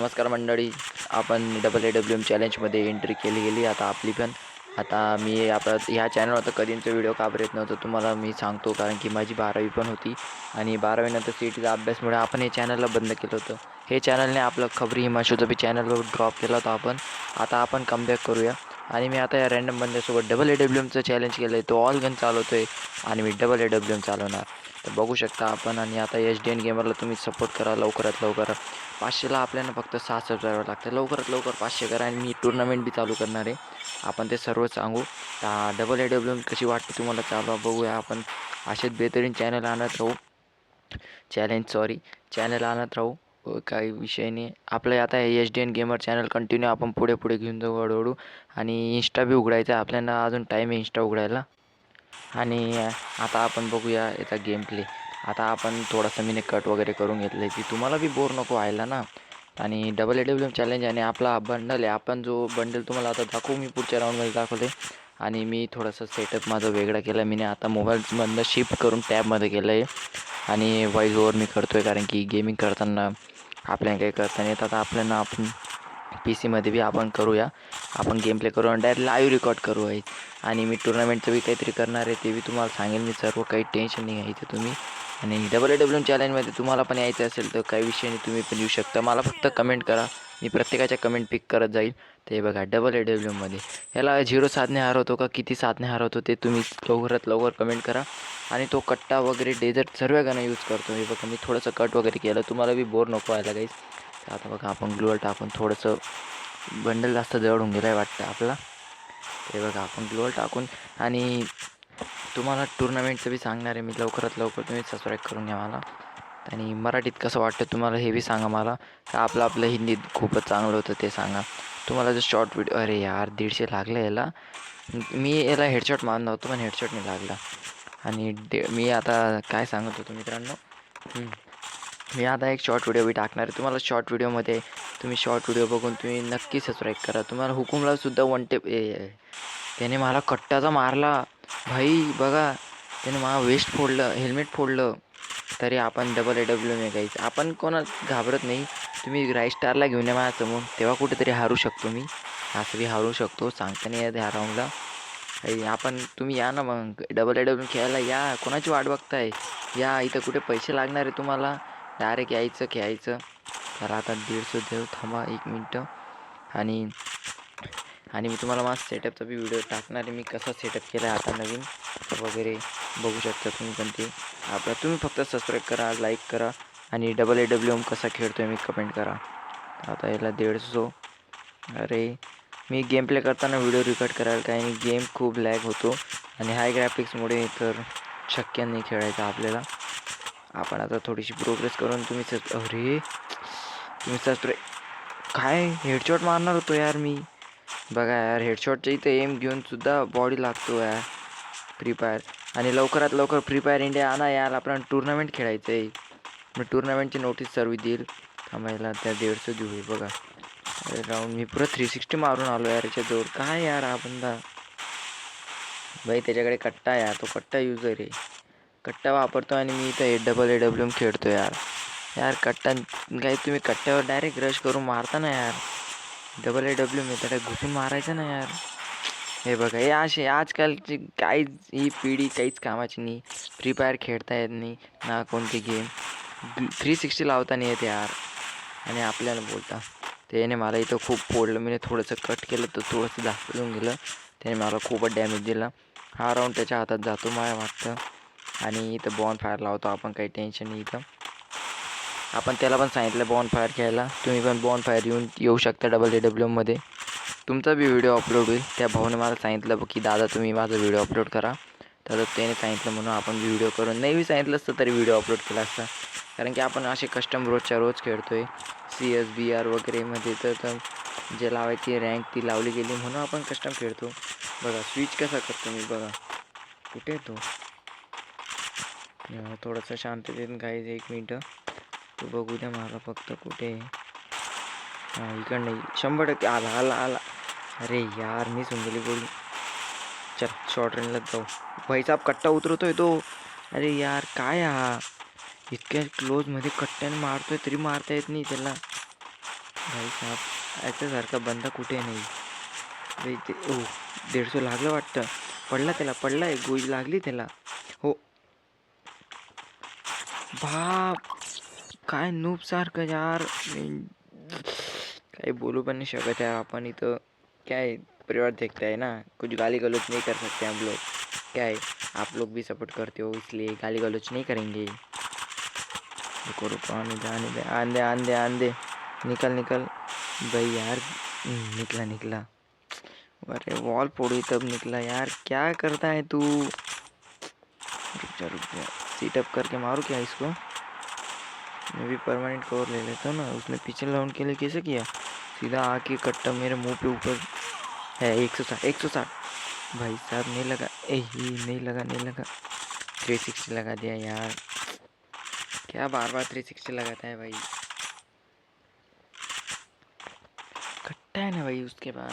नमस्कार मंडळी. आपण WWE चॅलेंजमध्ये एंट्री केली गेली. आता मी आपला ह्या चॅनलवर तर कधीच व्हिडिओ का बरं येत नव्हतं तुम्हाला मी सांगतो, कारण की माझी 12वी पण होती आणि 12वी नंतर CETचा अभ्यासमुळे आपण हे चॅनलला बंद केलं होतं. हे चॅनलने आपलं खबरी हिमांशूचं बी चॅनलवर ड्रॉप केला होता आपण. आता आपण कमबॅक करूया आणि मी आता या रँडम बंद्यासोबत WWMचं चॅलेंज केलं आहे. तो ऑल गन चालवतो आहे आणि मी WWM चालवणार. तर बघू शकता आपण. आणि आता SDN गेमरला तुम्ही सपोर्ट करा लवकरात लवकर. 500ला आपल्याला फक्त 6 सबस्क्रायबर लागते. लवकरात लवकर 500 करा आणि मी टुर्नामेंट बी चालू करणार आहे. आपण ते सर्व सांगू. WWM कशी वाटते तुम्हाला चालवा बघूया आपण. असेच बेहतरीन चॅनल आणत राहू. चॅनल आणत राहू. काही विषय नाही. आपलं आता SDN गेमर चॅनल कंटिन्यू आपण पुढे घेऊन जाऊ हळूहळू. आणि इंस्टा बी उघडायचं आहे आपल्याला. अजून टाईम आहे इंस्टा उघडायला. आणि आता आपण बघूया याचा गेम प्ले. आता आपण थोडंसं मी कट वगैरे करून घेतलं आहे, की तुम्हाला बी बोर नको व्हायला ना. आणि WWM चॅलेंज आणि आपला बंडल आहे. आपण जो बंडल तुम्हाला आता दाखवू, मी पुढच्या राऊंडमध्ये दाखवते. आणि मी थोडंसं सेटअप माझं वेगळा केला. मी आता मोबाईलमधनं शिफ्ट करून टॅबमध्ये केलं आहे. आणि व्हॉईस ओव्हर मी करतो आहे, कारण की गेमिंग करताना आपल्याला काही करता नाही येतात. आपण PC मध्ये बी आपण करूया. आपण गेम प्ले करू आणि डायरेक्ट लाईव्ह रेकॉर्ड करू आहे. आणि मी टुर्नामेंटचं बी काहीतरी करणार आहे, ते बी तुम्हाला सांगेल मी सर्व. काही टेन्शन नाही घ्यायचं तुम्ही. आणि WWM चॅलेंजमध्ये तुम्हाला पण यायचं असेल तर काही विषय नाही, तुम्ही पण येऊ शकता. मला फक्त कमेंट करा, मी प्रत्येकाच्या कमेंट पिक करत जाईल. ते बघा WWMमध्ये ह्याला 0 साधने हरवतो का किती साधने हरवतो ते तुम्ही लवकरात लवकर कमेंट करा. आणि तो कट्टा वगैरे डेझर्ट सर्व गाणं यूज करतो. हे बघा मी थोडंसं कट वगैरे केलं, तुम्हाला बी बोर नको व्हायला गाईज. आता बघा आपण ग्लोअर टाकून थोडंसं बंडल जास्त जवळ होऊन गेला आहे वाटतं आपला. ते बघा आपण ग्लोअर टाकून. आणि तुम्हाला टुर्नामेंटचं बी सांगणार आहे मी लवकरात लवकर. तुम्ही सबस्क्राईब करून घ्या मला. आणि मराठीत कसं वाटतं तुम्हाला हे बी सांगा मला. का आपलं हिंदीत खूपच चांगलं होतं ते सांगा. तुम्हाला जर शॉर्ट व्हिडिओ, अरे यार 150 लागलं याला. मी याला हेडशॉट मारला होतो पण हेडशॉट नाही लागला. आणि मी आता काय सांगत होतो मित्रांनो, मी आता एक शॉर्ट व्हिडिओ बी टाकणार आहे. तुम्हाला शॉर्ट व्हिडिओमध्ये तुम्ही शॉर्ट व्हिडिओ बघून तुम्ही नक्की सबस्क्राईब करा. तुम्हाला हुकुमलासुद्धा वन टेप त्याने मला कट्टाचा मारला भाई. बघा त्याने मला वेस्ट फोडलं, हेल्मेट फोडलं. तरी आपण WWM गाईच. आपण कोणा घाबरत नाही. तुम्ही राईट स्टारला घेऊन या माझ्यासमोर, तेव्हा कुठेतरी हारू शकतो मी. असं बी हारू शकतो, सांगता नाही येत ह्या राऊंडला. आपण तुम्ही या ना मग WWM खेळायला या. कोणाची वाट बघताय? या, इथं कुठे पैसे लागणार आहे तुम्हाला. डायरेक्ट यायचं खेळायचं. तर आता 150 देऊ, थांबा 1 मिनटं. आणि मी तुम्हाला माझा सेटअपचा बी व्हिडिओ टाकणार आहे, मी कसा सेटअप केला आहे आता नवीन वगैरे बघू शकता तुम्ही. पण ते तुम्ही फक्त सबस्क्राईब करा, लाईक करा. आणि WWM कसा खेळतो आहे मी कमेंट करा. आता याला 150. अरे मी गेम प्ले करताना व्हिडिओ रेकॉर्ड करायला काही नाही, गेम खूप लॅग होतो. आणि हाय ग्राफिक्समुळे तर शक्य नाही खेळायचं आपल्याला. आपण आता थोडीशी प्रोग्रेस करून तुम्ही सबस्क्राईब. काय हेडशॉट मारणार होतो यार मी. बघा यार, हेडशॉटच्या इथे एम घेऊन सुद्धा बॉडी लागतो यार फ्री फायर. आणि लवकरात लवकर फ्री फायर इंडिया आणा यार, आपल्याला टुर्नामेंट खेळायचं आहे. मी टुर्नामेंटची नोटीस सर्व देईल. थांबायला त्या 150 देऊ. बघा अरे राऊंड मी पुरं 360 मारून आलो यार याच्याजवळ. काय यार हा बंदा भाई, त्याच्याकडे कट्टा यार, तो कट्टा युजर आहे. कट्टा वापरतो आणि मी इथं WWM खेळतो यार. यार कट्टा काही तुम्ही कट्ट्यावर डायरेक्ट रश करून मारता ना यार. WWM त्याला घुसून मारायचं ना यार. हे बघा हे असे आजकालची काहीच ही पिढी काहीच कामाची नाही. फ्री फायर खेळता येत नाही ना, कोणती गेम 360 लावता नाही येत यार. आणि आपल्याला बोलता त्याने मला इथं खूप फोडलं. मी थोडंसं कट केलं तर थोडंसं जास्त येऊन गेलं. त्याने मला खूपच डॅमेज दिला. हा राऊंड त्याच्या हातात जातो मला वाटतं. आणि इथं बॉन फायर लावतो आपण, काही टेन्शन नाही. इथं आपण त्याला पण सांगितलं बॉन फायर खेळायला. तुम्ही पण बॉन फायर येऊ शकता WWMमध्ये. तुमचा बी व्हिडिओ अपलोड होईल. त्या भाऊने मला सांगितलं की दादा तुम्ही माझा व्हिडिओ अपलोड करा. तर त्याने सांगितलं म्हणून आपण व्हिडिओ करून, नाही बी सांगितलं असतं तरी व्हिडिओ अपलोड केला असता. कारण की आपण असे कस्टम रोजच्या रोज खेळतो आहे. CSBR वगैरेमध्ये तर जे लावायची रँक ती लावली गेली म्हणून आपण कस्टम खेळतो. बघा स्विच कसा करतो मी. बघा कुठे तो थोडंसं शांततेत गाईज 1 मिनटं. तो बघू द्या मला फक्त कुठे. हां इकडं नाही, 100% आला. अरे यार मी गेली गोळी. चल शॉर्ट रेंजलाच जाऊ. भाईसाब कट्टा उतरवतोय तो. अरे यार काय हा, इतक्या क्लोजमध्ये कट्ट्याने मारतोय तरी मारता येत नाही त्याला. भाई साहब याच्यासारखा बंदा कुठे नाही भाई. ते ओ 150 लागलं वाटतं. पडला त्याला, पडला आहे, गोळी लागली त्याला. हो बाप, काय नूब सारखं यार. काही बोलू पण नाही शकत यार आपण इथं. क्या है, परिवार देखता है ना, कुछ गाली गलौज नहीं कर सकते हम लोग. क्या है, आप लोग भी सपोर्ट करते हो इसलिए गाली गलौज नहीं करेंगे. रुको रुको, आने दे आने दे, आंदे आंदे आंदे, निकल निकल भाई यार. निकला निकला. अरे वॉल फोड़ी तब निकला यार, क्या करता है तू. रुक जा, सीटअप करके मारू क्या इसको. मैं भी परमानेंट कवर ले लेता हूँ ना. उसने पिछले राउंड के लिए कैसे किया, सीधा आके कट्टा मेरे मुंह पे ऊपर है. 160 160 भाई साहब. नहीं लगा, नहीं लगा नहीं लगा. 360 लगा दिया यार. क्या बार बार 360 लगाता है भाई. कट्टा आहे ना भाई उसके पास.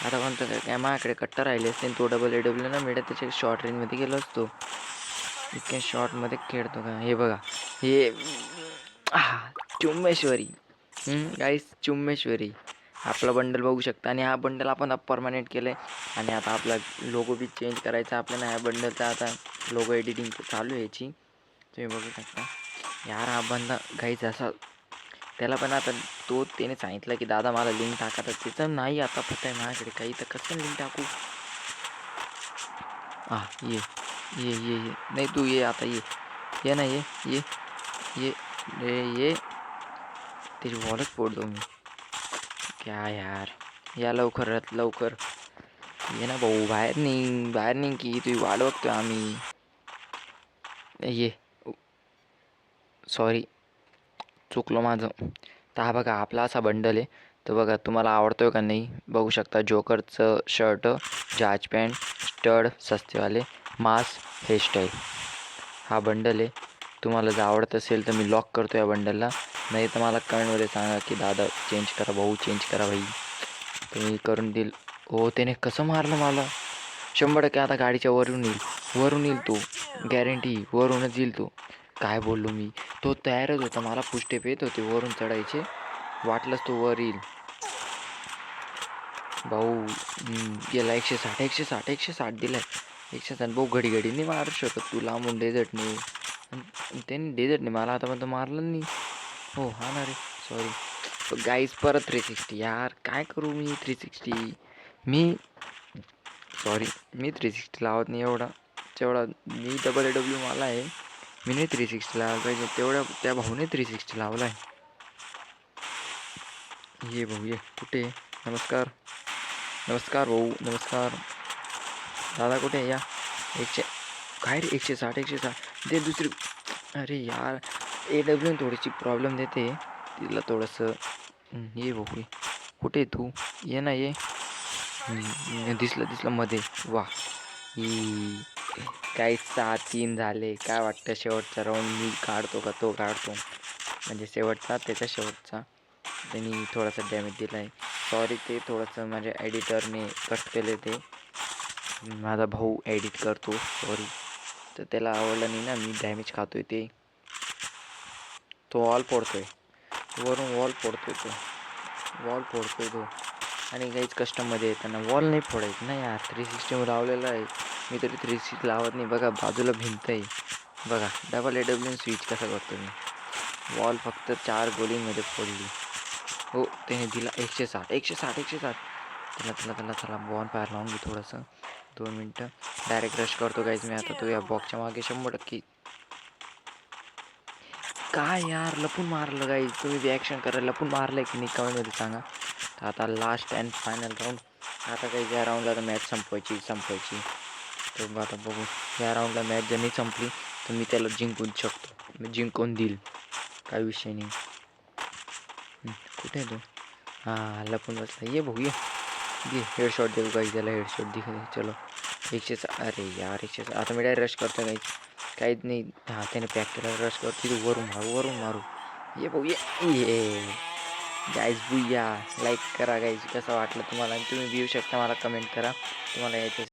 आता कोणतं काय माझ्याकडे कट्टा राहिले असते तो डबल AW ना मिळत त्याच्या शॉर्ट रेंजमध्ये गेलो असतो. इतक्या शॉर्टमध्ये खेळतो का. हे बघा हे चुम्मेश्वरी. गाईस चुम्मेश्वरी. आपला बंडल बघू शकता आणि हा बंडल आपण परमनंट केलं आहे. आणि आता आपला लोगो बी चेंज करायचा आपल्याला. ह्या बंडलचा आता लोगो एडिटिंग चालू आहे याची, तुम्ही बघू शकता. यार हा बंदा गाईज असा, त्याला पण आता त्याने सांगितलं की दादा मला लिंक टाका, तर तिथं नाही आता पत्ता आहे माझ्याकडे काही, तर कसं लिंक टाकू. ये ये ये ये नाही तू ये आता, ये ना ये ये ये ये त्याची वॉलच फोडतो मी. क्या यार, या लवकर लवकर ये ना भाऊ. बाहेर निघ की तुझी वाट बघतोय आम्ही. ये सॉरी, चुकलो माझं. तर हा बघा आपला असा बंडल आहे. तर बघा तुम्हाला आवडतोय का नाही बघू शकता. जोकरचं शर्ट, जॅज पॅन्ट, स्टड सस्तेवाले, मास, हेअरस्टाईल, हा बंडल आहे. तुम्हाला जर आवडत असेल तर मी लॉक करतो या बंडलला. नाही तर मला कमेंटमध्ये सांगा की दादा चेंज करा भाऊ, चेंज करा भाई, तुम्ही करून देईल. हो त्याने कसं मारलं मला. 100% आता गाडीच्या वरून येईल तो, गॅरंटी वरूनच येईल तो. काय बोललो मी, तो तयारच होता. मला पुष्टेप येत होते वरून चढायचे, वाटलंच तो वर येईल. भाऊ गेला 160 दिलाय. 160 भाऊ घडी नाही मारू शकत तू लांबून डेझर्टने. त्याने डेझर्टने मला आतापर्यंत मारलं नाही. हो हा ना रे, सॉरी गाईज. परत 360 यार, काय करू मी. 360 मी 360 लावत नाही एवढा. तेवढा मी डबल AW मला आहे. मी नाही 360 लावायला पाहिजे तेवढ्या, त्या भाऊने 360 लावला आहे. ये भाऊ ये, कुठे. नमस्कार भाऊ, नमस्कार. दादा कुठे या. काय रे 160 दे दुसरी. अरे यार AW थोडीशी प्रॉब्लेम देते तिला थोडंसं. ये भाऊ ये, कुठे तू. ये ना ये. दिसलं मध्ये. वा काही 6-3 झाले. काय वाटतं शेवटचा राऊंड मी काढतो का तो काढतो. म्हणजे शेवटचा, त्याच्या शेवटचा. त्यांनी थोडासा डॅमेज दिला आहे. सॉरी, ते थोडंसं माझ्या एडिटरने कट केले. ते माझा भाऊ एडिट करतो, सॉरी. तर त्याला आवडलं नाही ना, मी डॅमेज खातोय ते. तो वॉल फोडतोय वरून, वॉल फोडतोय तो. आणि काहीच कस्टममध्ये येताना वॉल नाही फोडायचं ना यार. 360 लावलेलं आहे मी, तरी 360 लावत नाही. बघा बाजूला भिंत आहे बघा. डबल AW स्विच कसा करतो मी. वॉल फक्त 4 गोलींमध्ये फोडली. हो त्याने दिला 160. त्याला बॉन फायर लावून घे थोडंसं. 2 मिनटं डायरेक्ट रश करतो गाईज मी आता. तो या बॉक्सच्या मागे 100%. काय यार लपून मारलं गाईज. तुम्ही रिॲक्शन करा, लपून मारलं की नाही कमेंटमध्ये सांगा. आता लास्ट अँड फायनल राऊंड. आता काही या राऊंडला तर मॅच संपवायची. तर आता बघू, या राऊंडला मॅच जर नाही संपली तर मी त्याला जिंकून देईल, काही विषय नाही. कुठे आहे तो. हां लपून बसला. ये भाऊ ये हेडशॉट देऊ काही त्याला. हेडशॉट दे चलो. 160. अरे यार 160. आता मी डायरेक्ट रश करतो काहीच नाही. हां त्याने पॅक केला. रश करतो तिथे वरून मारू. ये भाऊ ये गाईज बुया. लाईक करा गाईज कसं वाटलं तुम्हाला. आणि तुम्ही येऊ शकता, मला कमेंट करा तुम्हाला यायचं